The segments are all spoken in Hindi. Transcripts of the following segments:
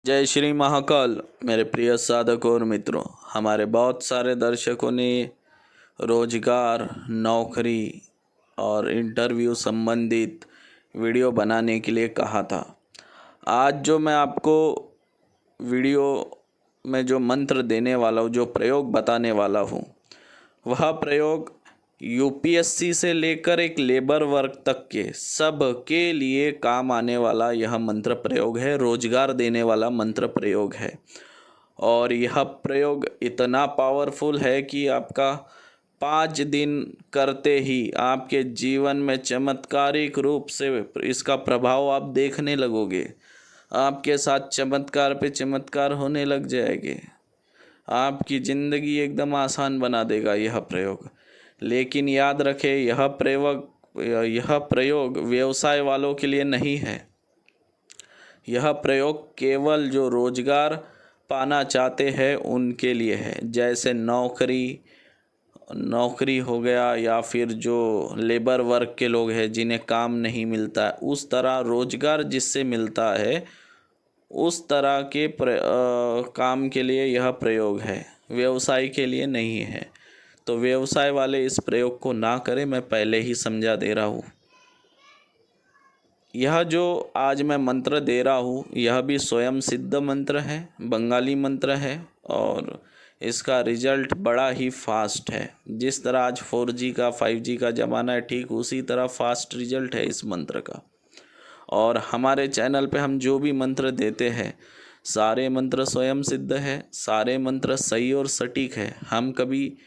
जय श्री महाकाल। मेरे प्रिय साधक और मित्रों, हमारे बहुत सारे दर्शकों ने रोजगार, नौकरी और इंटरव्यू संबंधित वीडियो बनाने के लिए कहा था। आज जो मैं आपको वीडियो में जो मंत्र देने वाला हूँ, जो प्रयोग बताने वाला हूँ, वह प्रयोग यूपीएससी से लेकर एक लेबर वर्क तक के सब के लिए काम आने वाला यह मंत्र प्रयोग है। रोजगार देने वाला मंत्र प्रयोग है और यह प्रयोग इतना पावरफुल है कि आपका 5 दिन करते ही आपके जीवन में चमत्कारिक रूप से इसका प्रभाव आप देखने लगोगे। आपके साथ चमत्कार पे चमत्कार होने लग जाएंगे। आपकी ज़िंदगी एकदम आसान बना देगा यह प्रयोग। लेकिन याद रखें, यह प्रयोग व्यवसाय वालों के लिए नहीं है। यह प्रयोग केवल जो रोजगार पाना चाहते हैं उनके लिए है। जैसे नौकरी हो गया, या फिर जो लेबर वर्क के लोग हैं जिन्हें काम नहीं मिलता है, उस तरह रोजगार जिससे मिलता है उस तरह के काम के लिए यह प्रयोग है, व्यवसाय के लिए नहीं है। तो व्यवसाय वाले इस प्रयोग को ना करें, मैं पहले ही समझा दे रहा हूँ। यह जो आज मैं मंत्र दे रहा हूँ, यह भी स्वयं सिद्ध मंत्र है, बंगाली मंत्र है और इसका रिजल्ट बड़ा ही फास्ट है। जिस तरह आज 4G का 5G का ज़माना है, ठीक उसी तरह फास्ट रिजल्ट है इस मंत्र का। और हमारे चैनल पे हम जो भी मंत्र देते हैं, सारे मंत्र स्वयं सिद्ध है, सारे मंत्र सही और सटीक है। हम कभी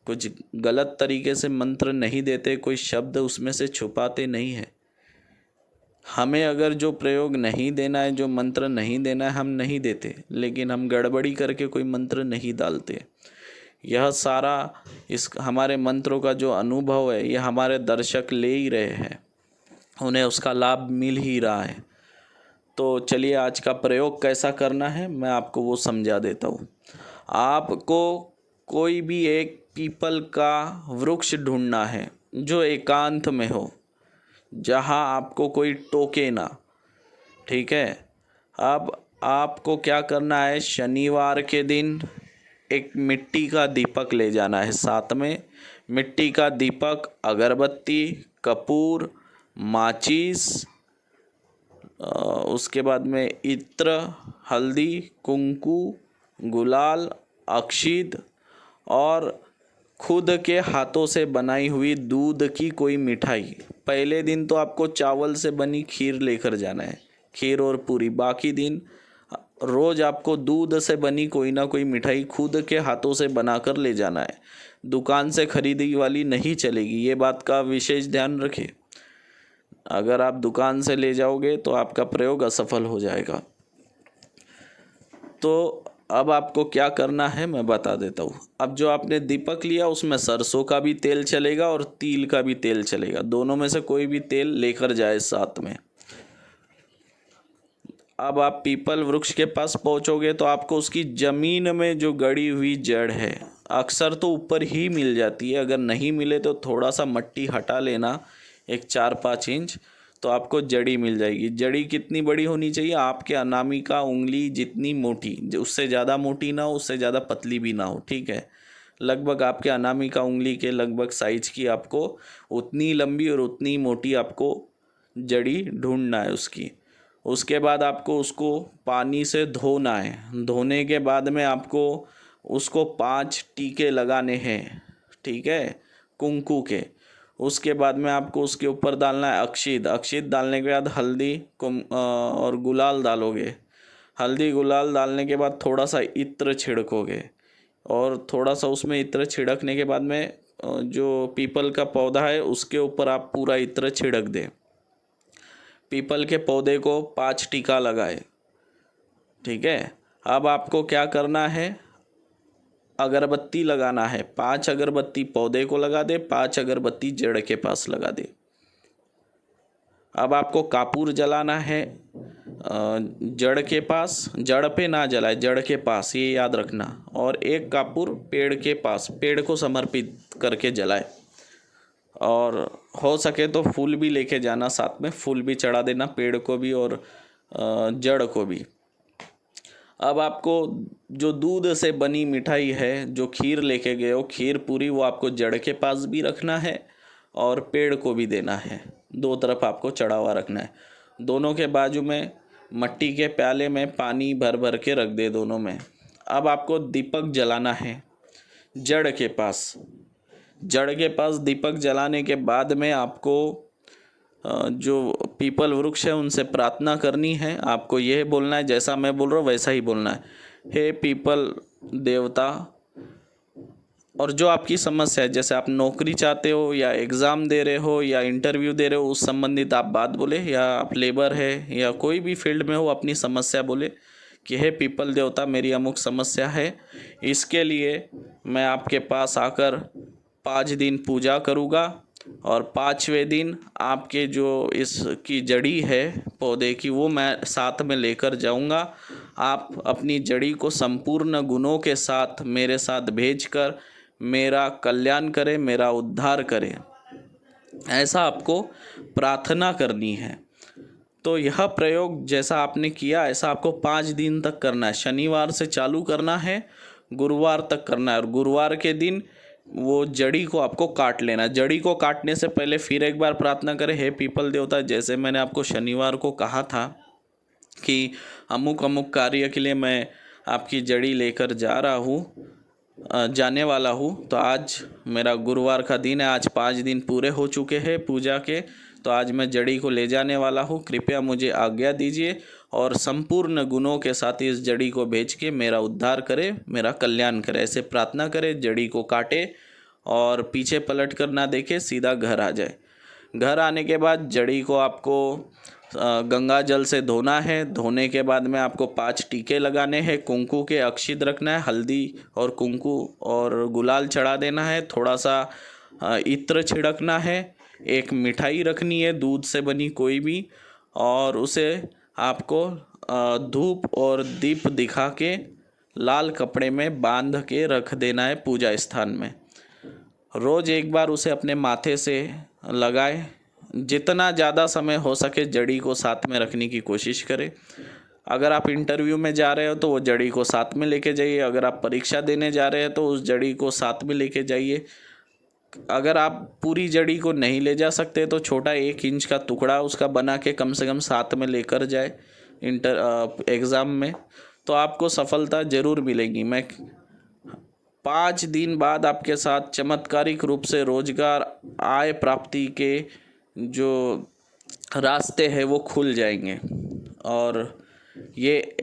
कुछ गलत तरीके से मंत्र नहीं देते, कोई शब्द उसमें से छुपाते नहीं है। हमें अगर जो प्रयोग नहीं देना है, जो मंत्र नहीं देना है, हम नहीं देते, लेकिन हम गड़बड़ी करके कोई मंत्र नहीं डालते। यह सारा हमारे मंत्रों का जो अनुभव है, यह हमारे दर्शक ले ही रहे हैं, उन्हें उसका लाभ मिल ही रहा है। तो चलिए आज का प्रयोग कैसा करना है मैं आपको वो समझा देता हूँ। आपको कोई भी एक पीपल का वृक्ष ढूंढना है जो एकांत में हो, जहाँ आपको कोई टोके ना। ठीक है। अब आपको क्या करना है, शनिवार के दिन एक मिट्टी का दीपक ले जाना है। साथ में मिट्टी का दीपक, अगरबत्ती, कपूर, माचिस, उसके बाद में इत्र, हल्दी, कुंकू, गुलाल, अक्षित और खुद के हाथों से बनाई हुई दूध की कोई मिठाई। पहले दिन तो आपको चावल से बनी खीर लेकर जाना है, खीर और पूरी। बाकी दिन रोज़ आपको दूध से बनी कोई ना कोई मिठाई खुद के हाथों से बनाकर ले जाना है। दुकान से खरीदी वाली नहीं चलेगी, ये बात का विशेष ध्यान रखें। अगर आप दुकान से ले जाओगे तो आपका प्रयोग असफल हो जाएगा। तो अब आपको क्या करना है मैं बता देता हूँ। अब जो आपने दीपक लिया उसमें सरसों का भी तेल चलेगा और तिल का भी तेल चलेगा। दोनों में से कोई भी तेल लेकर जाए साथ में। अब आप पीपल वृक्ष के पास पहुँचोगे तो आपको उसकी ज़मीन में जो गड़ी हुई जड़ है, अक्सर तो ऊपर ही मिल जाती है, अगर नहीं मिले तो थोड़ा सा मिट्टी हटा लेना, एक 4-5 इंच, तो आपको जड़ी मिल जाएगी। जड़ी कितनी बड़ी होनी चाहिए, आपके अनामिका उंगली जितनी मोटी, उससे ज़्यादा मोटी ना हो, उससे ज़्यादा पतली भी ना हो। ठीक है। लगभग आपके अनामिका उंगली के लगभग साइज की आपको उतनी लंबी और उतनी मोटी आपको जड़ी ढूंढना है उसकी। उसके बाद आपको उसको पानी से धोना है। धोने के बाद में आपको उसको 5 टीके लगाने हैं। ठीक है, कुंकू के। उसके बाद में आपको उसके ऊपर डालना है अक्षित। अक्षित डालने के बाद हल्दी और गुलाल डालोगे। हल्दी गुलाल डालने के बाद थोड़ा सा इत्र छिड़कोगे और थोड़ा सा उसमें इत्र छिड़कने के बाद में जो पीपल का पौधा है उसके ऊपर आप पूरा इत्र छिड़क दें। पीपल के पौधे को 5 टीका लगाए। ठीक है। अब आपको क्या करना है, अगरबत्ती लगाना है। 5 अगरबत्ती पौधे को लगा दे, 5 अगरबत्ती जड़ के पास लगा दे। अब आपको कापूर जलाना है जड़ के पास, जड़ पे ना जलाए, जड़ के पास, ये याद रखना। और एक कापूर पेड़ के पास, पेड़ को समर्पित करके जलाए। और हो सके तो फूल भी लेके जाना, साथ में फूल भी चढ़ा देना, पेड़ को भी और जड़ को भी। अब आपको जो दूध से बनी मिठाई है, जो खीर लेके गए हो, खीर पूरी, वो आपको जड़ के पास भी रखना है और पेड़ को भी देना है। दो तरफ आपको चढ़ा हुआ रखना है। दोनों के बाजू में मट्टी के प्याले में पानी भर भर के रख दे दोनों में। अब आपको दीपक जलाना है जड़ के पास। जड़ के पास दीपक जलाने के बाद में आपको जो पीपल वृक्ष है उनसे प्रार्थना करनी है। आपको यह बोलना है, जैसा मैं बोल रहा हूँ वैसा ही बोलना है, हे पीपल देवता। और जो आपकी समस्या है, जैसे आप नौकरी चाहते हो या एग्ज़ाम दे रहे हो या इंटरव्यू दे रहे हो, उस संबंधित आप बात बोले, या आप लेबर है या कोई भी फील्ड में हो, अपनी समस्या बोले कि हे पीपल देवता, मेरी अमुक समस्या है, इसके लिए मैं आपके पास आकर 5 दिन पूजा करूँगा और 5वें दिन आपके जो इसकी जड़ी है पौधे की, वो मैं साथ में लेकर जाऊंगा। आप अपनी जड़ी को संपूर्ण गुणों के साथ मेरे साथ भेजकर मेरा कल्याण करें, मेरा उद्धार करें। ऐसा आपको प्रार्थना करनी है। तो यह प्रयोग जैसा आपने किया ऐसा आपको 5 दिन तक करना है। शनिवार से चालू करना है, गुरुवार तक करना है, और गुरुवार के दिन वो जड़ी को आपको काट लेना। जड़ी को काटने से पहले फिर एक बार प्रार्थना करें, हे पीपल देवता, जैसे मैंने आपको शनिवार को कहा था कि अमुक अमुक कार्य के लिए मैं आपकी जड़ी लेकर जाने वाला हूँ, तो आज मेरा गुरुवार का दिन है, आज 5 दिन पूरे हो चुके हैं पूजा के, तो आज मैं जड़ी को ले जाने वाला हूँ, कृपया मुझे आज्ञा दीजिए और संपूर्ण गुणों के साथ इस जड़ी को भेज के मेरा उद्धार करे, मेरा कल्याण करे। ऐसे प्रार्थना करे, जड़ी को काटे और पीछे पलट कर ना देखे, सीधा घर आ जाए। घर आने के बाद जड़ी को आपको गंगा जल से धोना है। धोने के बाद में आपको 5 टीके लगाने हैं, कुंकू के अक्षित रखना है, हल्दी और कुंकू और गुलाल चढ़ा देना है, थोड़ा सा इत्र छिड़कना है, एक मिठाई रखनी है दूध से बनी कोई भी, और उसे आपको धूप और दीप दिखा के लाल कपड़े में बांध के रख देना है पूजा स्थान में। रोज़ एक बार उसे अपने माथे से लगाए। जितना ज़्यादा समय हो सके जड़ी को साथ में रखने की कोशिश करें। अगर आप इंटरव्यू में जा रहे हो तो वो जड़ी को साथ में लेके जाइए। अगर आप परीक्षा देने जा रहे हैं तो उस जड़ी को साथ में लेके जाइए। अगर आप पूरी जड़ी को नहीं ले जा सकते तो छोटा 1 इंच का टुकड़ा उसका बना के कम से कम साथ में लेकर जाए एग्ज़ाम में, तो आपको सफलता ज़रूर मिलेगी। मैं 5 दिन बाद आपके साथ चमत्कारिक रूप से रोजगार आय प्राप्ति के जो रास्ते हैं वो खुल जाएंगे। और ये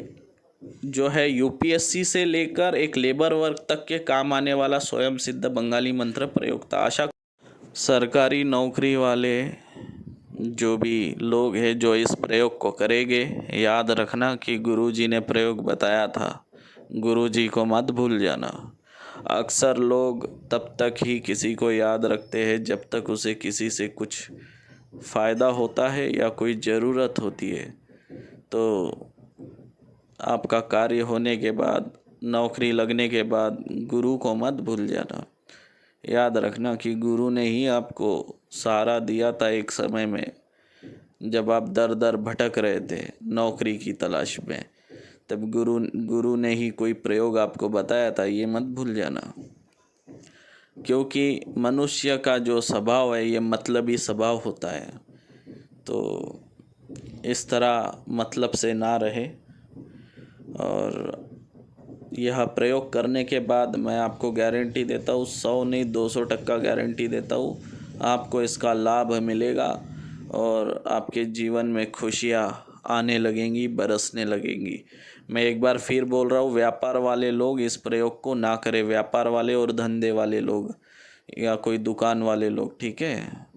जो है यूपीएससी से लेकर एक लेबर वर्क तक के काम आने वाला स्वयं सिद्ध बंगाली मंत्र प्रयोग था। आशा सरकारी नौकरी वाले जो भी लोग हैं जो इस प्रयोग को करेंगे, याद रखना कि गुरुजी ने प्रयोग बताया था, गुरुजी को मत भूल जाना। अक्सर लोग तब तक ही किसी को याद रखते हैं जब तक उसे किसी से कुछ फ़ायदा होता है या कोई ज़रूरत होती है। तो आपका कार्य होने के बाद, नौकरी लगने के बाद गुरु को मत भूल जाना। याद रखना कि गुरु ने ही आपको सहारा दिया था एक समय में, जब आप दर दर भटक रहे थे नौकरी की तलाश में, तब गुरु ने ही कोई प्रयोग आपको बताया था, ये मत भूल जाना। क्योंकि मनुष्य का जो स्वभाव है ये मतलबी स्वभाव होता है, तो इस तरह मतलब से ना रहे। और यह प्रयोग करने के बाद मैं आपको गारंटी देता हूँ, 100 नहीं 200% गारंटी देता हूँ, आपको इसका लाभ मिलेगा और आपके जीवन में खुशियाँ आने लगेंगी, बरसने लगेंगी। मैं एक बार फिर बोल रहा हूँ, व्यापार वाले लोग इस प्रयोग को ना करें, व्यापार वाले और धंधे वाले लोग या कोई दुकान वाले लोग, ठीक है।